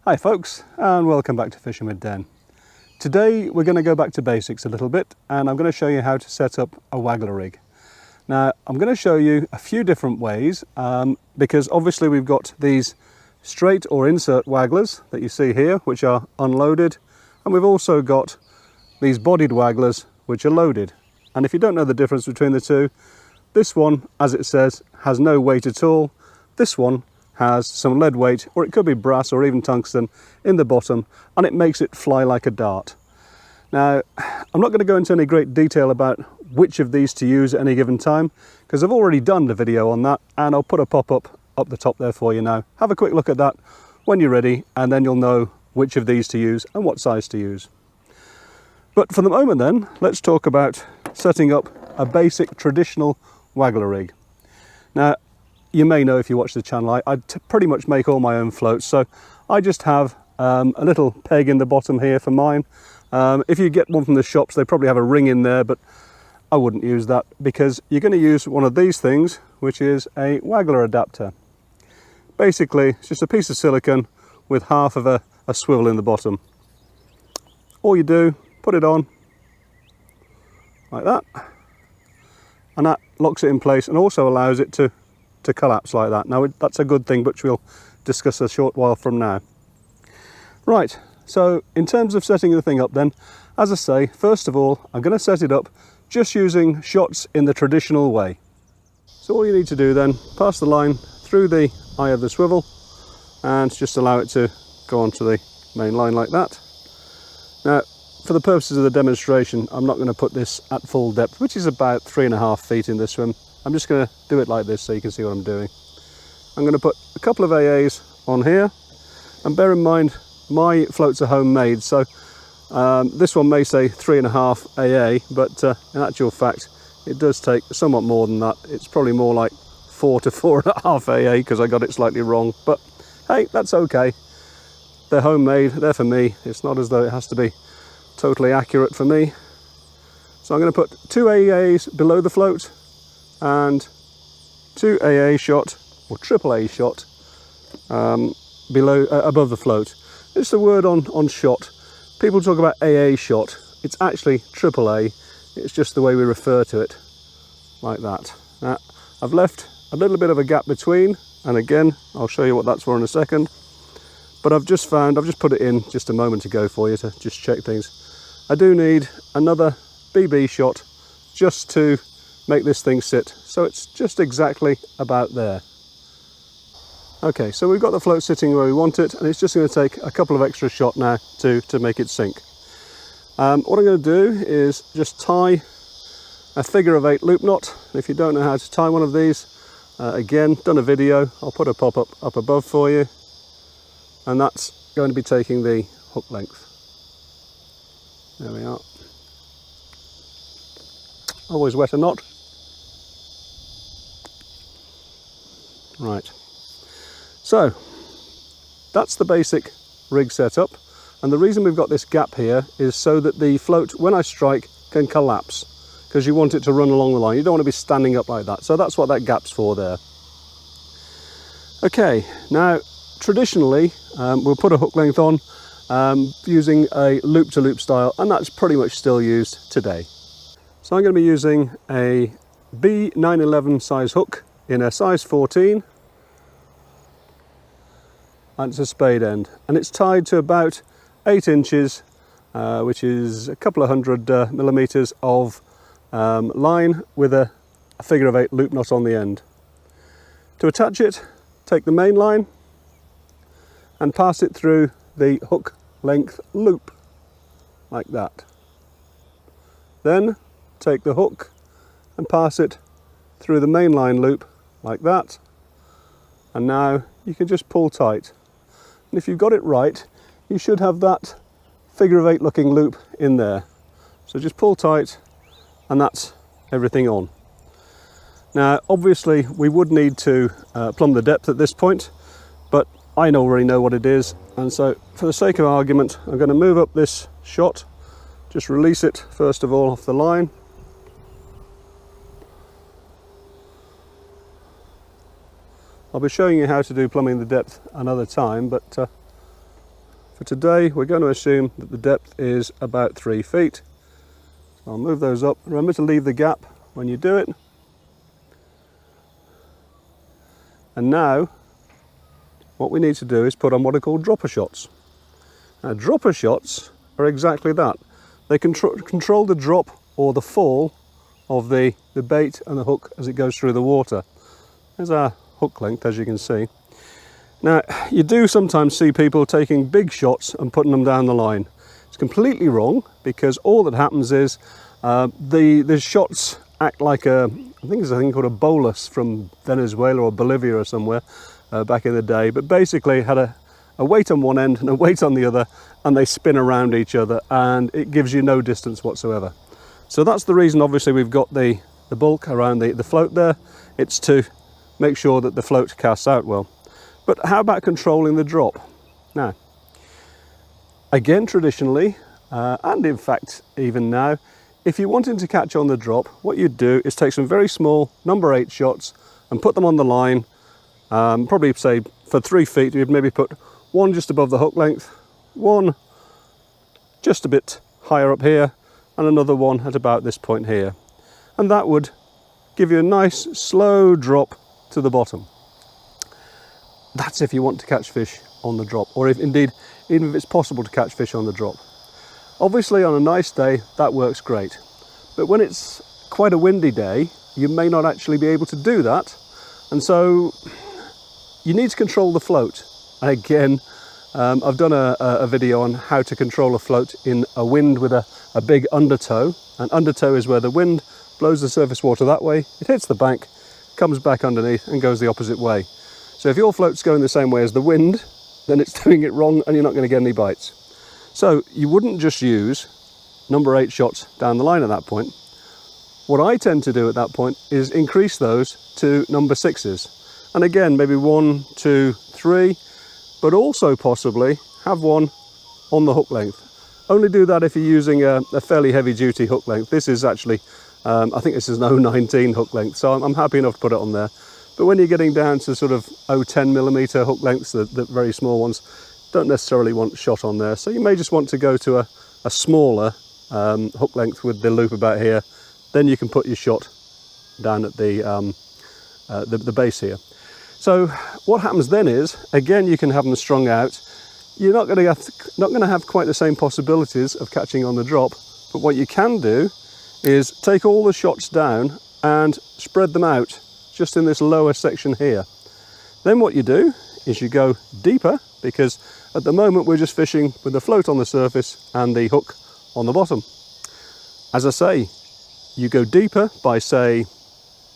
Hi folks, and welcome back to Fishing with Den. Today we're going to go back to basics a little bit, and I'm going to show you how to set up a waggler rig. Now I'm going to show you a few different ways, because obviously we've got these straight or insert wagglers that you see here, which are unloaded, and we've also got these bodied wagglers which are loaded. And if you don't know the difference between the two, this one, as it says, has no weight at all. This one has some lead weight, or it could be brass or even tungsten in the bottom, and it makes it fly like a dart. Now, I'm not going to go into any great detail about which of these to use at any given time, because I've already done the video on that, and I'll put a pop-up up the top there for you now. Have a quick look at that when you're ready, and then you'll know which of these to use and what size to use. But for the moment then, let's talk about setting up a basic traditional waggler rig. Now, you may know if you watch the channel, I pretty much make all my own floats, so I just have a little peg in the bottom here for mine. If you get one from the shops, they probably have a ring in there, but I wouldn't use that because you're going to use one of these things, which is a waggler adapter. Basically, it's just a piece of silicone with half of a swivel in the bottom. All you do, put it on like that, and that locks it in place and also allows it to collapse like that. Now that's a good thing, which we'll discuss a short while from now. Right, so in terms of setting the thing up then, as I say, first of all, I'm going to set it up just using shots in the traditional way. So all you need to do then, pass the line through the eye of the swivel and just allow it to go onto the main line like that. Now, for the purposes of the demonstration, I'm not going to put this at full depth, which is about 3.5 feet in this swim. I'm just going to do it like this so you can see what I'm doing. I'm going to put a couple of AAs on here, and bear in mind my floats are homemade, so this one may say 3.5 AA, but in actual fact it does take somewhat more than that. It's probably more like 4 to 4.5 AA because I got it slightly wrong, but hey, that's okay. They're homemade, they're for me. It's not as though it has to be totally accurate for me. So I'm going to put 2 AAs below the float and 2 AA shot or AAA shot above the float. It's the word on shot. People talk about AA shot. It's actually AAA. It's just the way we refer to it, like that. Now, I've left a little bit of a gap between, and again, I'll show you what that's for in a second. But I've just put it in just a moment ago for you to just check things. I do need another BB shot just to make this thing sit, so it's just exactly about there. Okay, so we've got the float sitting where we want it, and it's just going to take a couple of extra shots now to make it sink. What I'm going to do is just tie a figure-of-8 loop knot. If you don't know how to tie one of these, again, done a video. I'll put a pop-up up above for you, and that's going to be taking the hook length. There we are. Always wet a knot. Right, so that's the basic rig setup, and the reason we've got this gap here is so that the float, when I strike, can collapse, because you want it to run along the line. You don't want to be standing up like that, so that's what that gap's for there. Okay, now traditionally we'll put a hook length on using a loop-to-loop style, and that's pretty much still used today. So I'm going to be using a B911 size hook in a size 14, and it's a spade end, and it's tied to about 8 inches, which is a couple of hundred millimeters of line with a figure-of-8 loop knot on the end. To attach it, take the main line and pass it through the hook length loop like that. Then take the hook and pass it through the main line loop like that, and now you can just pull tight, and if you've got it right, you should have that figure-of-8 looking loop in there. So just pull tight, and that's everything on. Now obviously we would need to plumb the depth at this point, but I already know what it is, and so for the sake of argument I'm going to move up this shot, just release it first of all off the line, I'll be showing you how to do plumbing the depth another time, but for today we're going to assume that the depth is about 3 feet. So I'll move those up. Remember to leave the gap when you do it. And now what we need to do is put on what are called dropper shots. Now dropper shots are exactly that. They control the drop or the fall of the bait and the hook as it goes through the water. There's our hook length, as you can see. Now you do sometimes see people taking big shots and putting them down the line. It's completely wrong, because all that happens is the shots act like I think there's a thing called a bolus from Venezuela or Bolivia or somewhere back in the day, but basically it had a weight on one end and a weight on the other, and they spin around each other, and it gives you no distance whatsoever. So that's the reason obviously we've got the bulk around the float there. It's to make sure that the float casts out well. But how about controlling the drop? Now, again, traditionally, and in fact even now, if you're wanting to catch on the drop, what you'd do is take some very small number 8 shots and put them on the line. Probably say for 3 feet, you'd maybe put one just above the hook length, one just a bit higher up here, and another one at about this point here. And that would give you a nice slow drop to the bottom. That's if you want to catch fish on the drop, or if indeed, even if it's possible to catch fish on the drop. Obviously on a nice day, that works great. But when it's quite a windy day, you may not actually be able to do that. And so you need to control the float. And again, I've done a video on how to control a float in a wind with a big undertow. And undertow is where the wind blows the surface water that way, it hits the bank, comes back underneath and goes the opposite way. So if your float's going the same way as the wind, then it's doing it wrong and you're not going to get any bites. So you wouldn't just use number 8 shots down the line at that point. What I tend to do at that point is increase those to number 6s. And again, maybe 1, 2, 3, but also possibly have one on the hook length. Only do that if you're using a fairly heavy duty hook length. This is actually, I think this is an 0.19 hook length, so I'm happy enough to put it on there. But when you're getting down to sort of 0.10mm hook lengths, the very small ones, don't necessarily want shot on there. So you may just want to go to a smaller hook length with the loop about here. Then you can put your shot down at the base here. So what happens then is, again, you can have them strung out. You're not going to have quite the same possibilities of catching on the drop, but what you can do is take all the shots down and spread them out just in this lower section here. Then what you do is you go deeper, because at the moment we're just fishing with the float on the surface and the hook on the bottom. As I say, you go deeper by say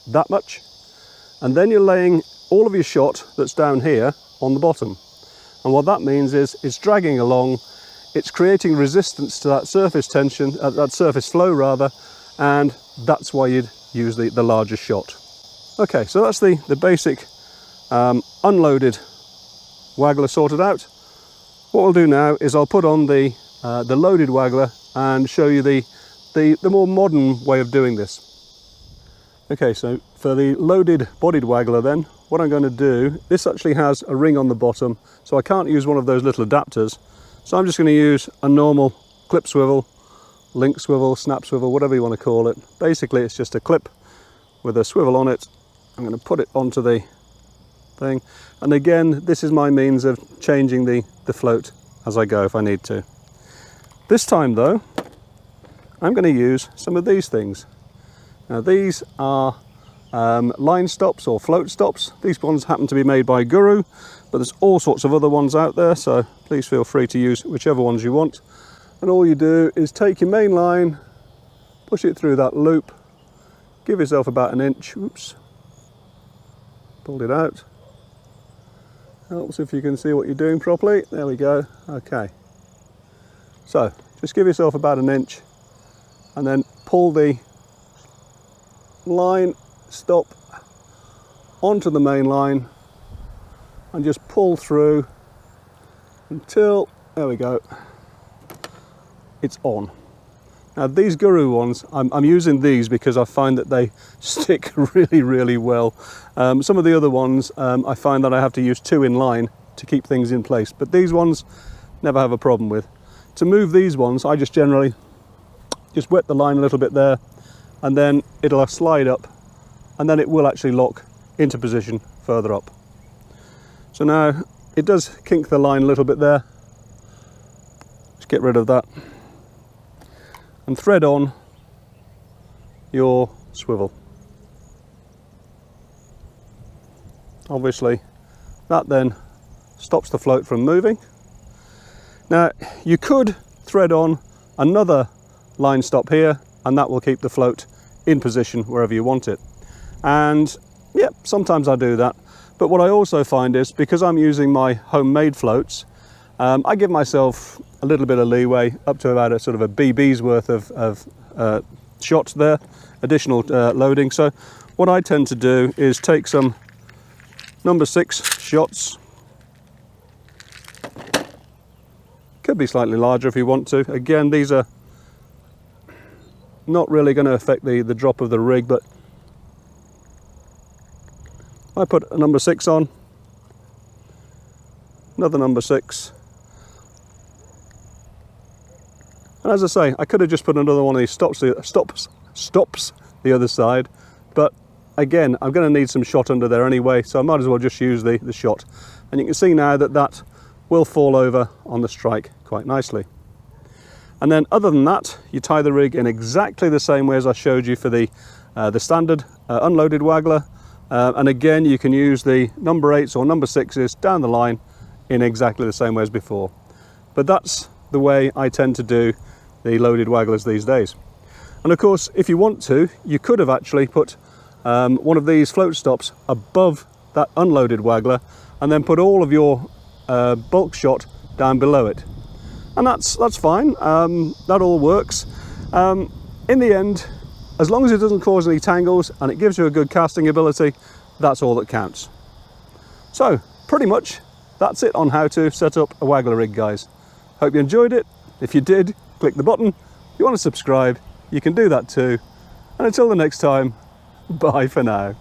that much, and then you're laying all of your shot that's down here on the bottom. And what that means is it's dragging along, it's creating resistance to that surface tension, that surface flow rather, and that's why you'd use the larger shot. Okay, so that's the basic unloaded waggler sorted out. What we'll do now is I'll put on the loaded waggler and show you the more modern way of doing this. Okay, so for the loaded bodied waggler then, what I'm going to do, this actually has a ring on the bottom, so I can't use one of those little adapters. So I'm just going to use a normal clip swivel, link swivel, snap swivel, whatever you want to call it. Basically it's just a clip with a swivel on it. I'm going to put it onto the thing, and again this is my means of changing the float as I go if I need to. This time though, I'm going to use some of these things. Now these are line stops or float stops. These ones happen to be made by Guru, but there's all sorts of other ones out there, so please feel free to use whichever ones you want. And all you do is take your main line, push it through that loop, give yourself about an inch, oops, pulled it out. Helps if you can see what you're doing properly. There we go. Okay. So just give yourself about an inch and then pull the line stop onto the main line and just pull through until, there we go, it's on. Now these Guru ones, I'm using these because I find that they stick really well. Some of the other ones I find that I have to use 2 in line to keep things in place, but these ones, never have a problem with. To move these ones, I just generally just wet the line a little bit there, and then it'll slide up, and then it will actually lock into position further up. So now it does kink the line a little bit there. Just get rid of that and thread on your swivel. Obviously that then stops the float from moving. Now you could thread on another line stop here, and that will keep the float in position wherever you want it. And yeah, sometimes I do that, but what I also find is, because I'm using my homemade floats, I give myself a little bit of leeway, up to about a sort of a BB's worth of shots there, additional loading. So what I tend to do is take some number 6 shots. Could be slightly larger if you want to. Again, these are not really going to affect the drop of the rig, but I put a number 6 on, another number 6, and as I say, I could have just put another one of these stops the other side, but again, I'm going to need some shot under there anyway, so I might as well just use the shot. And you can see now that that will fall over on the strike quite nicely. And then other than that, you tie the rig in exactly the same way as I showed you for the standard unloaded waggler. And again, you can use the number 8s or number 6s down the line in exactly the same way as before. But that's the way I tend to do the loaded wagglers these days. And of course, if you want to, you could have actually put one of these float stops above that unloaded waggler, and then put all of your bulk shot down below it. And that's fine, that all works. In the end, as long as it doesn't cause any tangles and it gives you a good casting ability, that's all that counts. So pretty much that's it on how to set up a waggler rig, guys. Hope you enjoyed it. If you did, click the button. If you want to subscribe, you can do that too. And until the next time, bye for now.